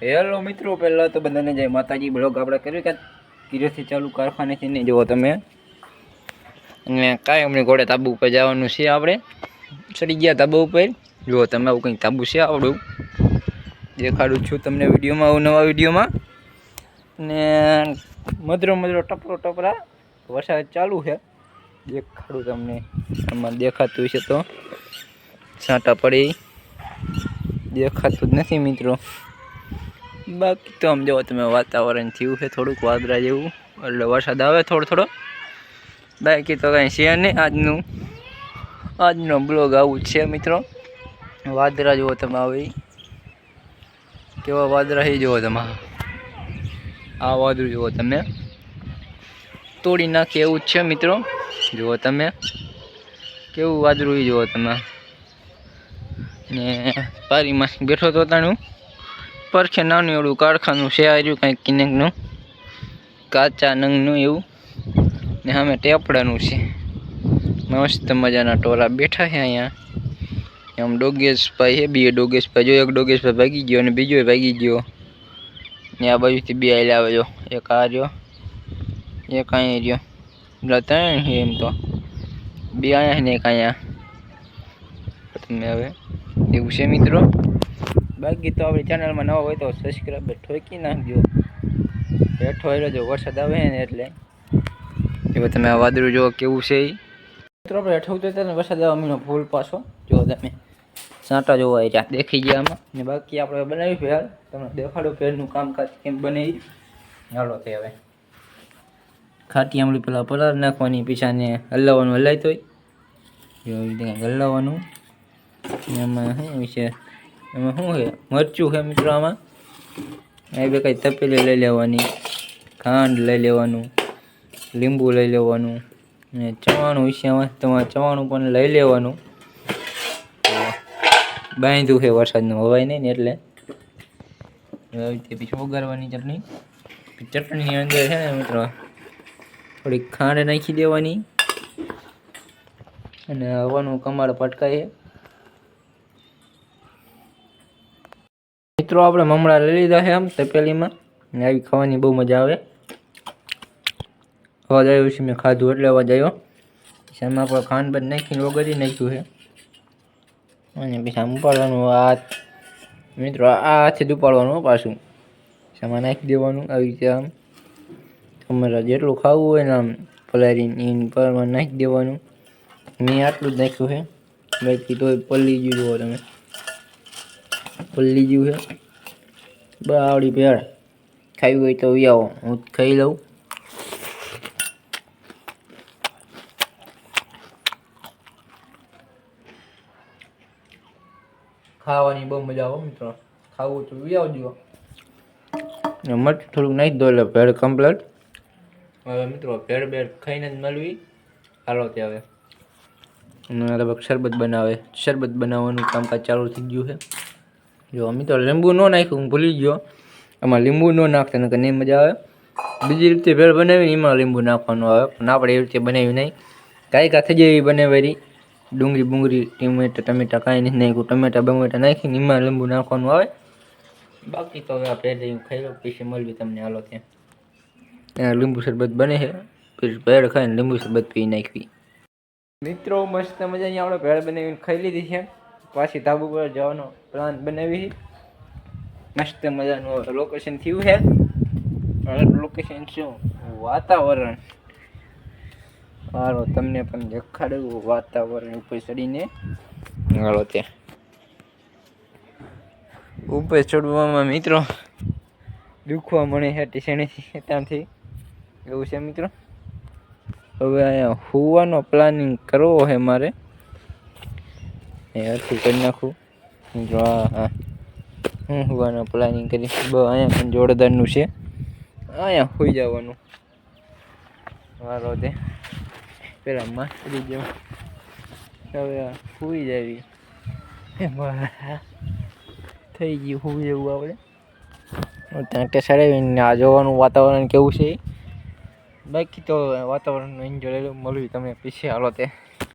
Hello મિત્રો, પહેલાં તો બધાને જય માતાજી. બ્લોગ આપણે કર્યું કે ધીરેથી ચાલુ કારખાનેથી નહીં જુઓ તમે. અને કાંઈ અમને ઘોડે તાબુ ઉપર જવાનું છે. આપણે ચડી ગયા તાબુ ઉપર. જુઓ તમે, આવું કંઈક તાબુ છે આવડું. દેખાડું છું તમને વિડીયોમાં, આવું નવા વિડીયોમાં. ને મધરો ટપરો ટપરા વરસાદ ચાલુ છે. દેખાડું તમને, આમાં દેખાતું છે તો છાંટા પડી દેખાતું જ નથી મિત્રો. બાકી તો આમ જો તમે વાતાવરણ થયું છે થોડુંક વાદળા જેવું, એટલે વરસાદ આવે થોડો. બાકી તો કાંઈ છે નહીં. આજનો બ્લોગ આવું જ છે મિત્રો. વાદળા જુઓ તમે, આવી કેવા વાદળા છે જુઓ તમે. આ વાદળું જુઓ તમે, તોડી નાખે એવું જ છે મિત્રો. જુઓ તમે કેવું વાદળું જુઓ તમે. ને પારીમાં બેઠો તો તાણું પરખે નાનું એવડું કારખાનું છે આવ્યું કંઈક કિનેકનું, કાચા નંગનું એવું. ને સામે ટેપડાનું છે. મસ્ત મજાના ટોરા બેઠા છે અહીંયા. આમ ડોગેશભાઈ છે, બે ડોગેશભાઈ. જો એક ડોગેશભાઈ ભાગી ગયો અને બીજો ભાગી ગયો. ને આ બાજુથી બે આવેલા આવે. જો એક આ રહ્યો, એક અહીંયા રહ્યો. એટલે ત્રણ છે એમ તો, બે અહીંયા ને એક અહીંયા. તમે હવે એવું છે મિત્રો. બાકી તો આપણી ચેનલમાં નવા હોય તો સબસ્ક્રાઈબ ઠોકી નાખજો. બેઠો એટલે જો વરસાદ આવે ને એટલે એવો તમે આ વાદળું જો કેવું છે એ મિત્રો. આપણે હેઠ ઉતરતા ને વરસાદ આવવા મીનો ફૂલ પાછો જો તમે સાંટા જોવા રહ્યા દેખી ગયા આમાં. ને બાકી આપણે બનાવી ફેર તમને દેખાડું ફેરનું કામકાજ કેમ બને. હાલો તે હવે ખાટી આમળી પેલા પલાર નાખવાની, પીછાને હલાવવાનું હલાવતો હોય એવી રીતે હલાવવાનું. એમાં શું વિશે, એમાં શું છે મરચું છે મિત્રો. આમાં એ બે કંઈ તપેલી લઈ લેવાની, ખાંડ લઈ લેવાનું, લીંબુ લઈ લેવાનું, ને ચવાણું વિશે આમાં તમારે ચવાણું પણ લઈ લેવાનું. બાંધ્યું છે વરસાદનું હવાય નહીં ને એટલે એવી રીતે પછી વઘારવાની ચટણી. ચટણીની અંદર છે ને મિત્રો થોડીક ખાંડ નાખી દેવાની અને હવાનું કમાડ પટકાય. મિત્રો આપણે મમરા લઈ લીધા છે આમ તપેલીમાં, ને આવી ખાવાની બહુ મજા આવે. અવાજ આવ્યો છે, મેં ખાધું એટલે અવાજ આવ્યો. પછી આમાં આપણે ખાંડ બંધ નાખીને વગરી નાખ્યું છે. અને પછી આમ ઉપાડવાનું હાથ મિત્રો, આ હાથે જ ઉપાડવાનું પાછું. આમાં નાખી દેવાનું આવી રીતે. આમ તમારે જેટલું ખાવું હોય ને આમ પલાળીને પરમાં નાખી દેવાનું. મેં આટલું જ નાખ્યું છે, બાકી તો પલ્લી ગયું જુઓ તમે, પલ્લી ગયું છે. બાવડી ભેળ ખાવી હોય તો આવો, હું ખાઈ લઉં. ખાવાની બહુ મજા આવે મિત્રો, ખાવું તો આવજો. મરચું થોડુંક નાખી દો એટલે ભેળ કમ્પ્લીટ. હવે મિત્રો ભેળ ખાઈને જ મળવી. હાલો તે હવે લગભગ શરબત બનાવવાનું કામકાજ ચાલુ થઈ ગયું છે. જો મિત્રો લીંબુ ન નાખ્યું, હું ભૂલી ગયો. આમાં લીંબુ ન નાખતા નકર નહીં મજા આવે. બીજી રીતે ભેળ બનાવીને એમાં લીંબુ નાખવાનું આવે, પણ આપણે એવી રીતે બનાવી નહીં. કાંઈ થઈ જાય એવી બનાવેલી. ડુંગળી ટમેટા કાંઈ નથી નાખ્યું. ટમેટા નાખીને એમાં લીંબુ નાખવાનું આવે. બાકી તો હવે આ ભેળ ખાઈ લો પછી મળવી તમને. હાલો ત્યાં લીંબુ શરબત બને છે, પછી ભેળ ખાઈને લીંબુ શરબત પી નાખવી. મિત્રો મસ્ત મજાની આપણે ભેળ બનાવીને ખાઈ લીધી છે. પાછી ધાબુ પર જવાનો પ્લાન બનાવી. મસ્ત મજાનું લોકેશન થયું છે. લોકેશન શું વાતાવરણ, હાલો તમને પણ દેખાડવું વાતાવરણ ઉપર ચડીને. હાલો ત્યાં ઉપર ચડવામાં મિત્રો દુખવા મળે છે ટીસણીથી ત્યાંથી. એવું છે મિત્રો. હવે અહીંયા હોવાનો પ્લાનિંગ કરવો છે મારે. એ હરખું કરી નાખું. જો હા હું હોવાનો પ્લાનિંગ કરીશ. અહીંયા પણ જોરદારનું છે. અહીંયા હોઈ જવાનું. હાલો તે પેલા માસ્ટરી જેવું હવે હોઈ જાવી. થઈ ગયું હોઈ જવું આપણે. ત્યાં ટેસાડીને આ જોવાનું વાતાવરણ કેવું છે. બાકી તો વાતાવરણનો એન્જોય મળવી તમે પીછે. હાલો તે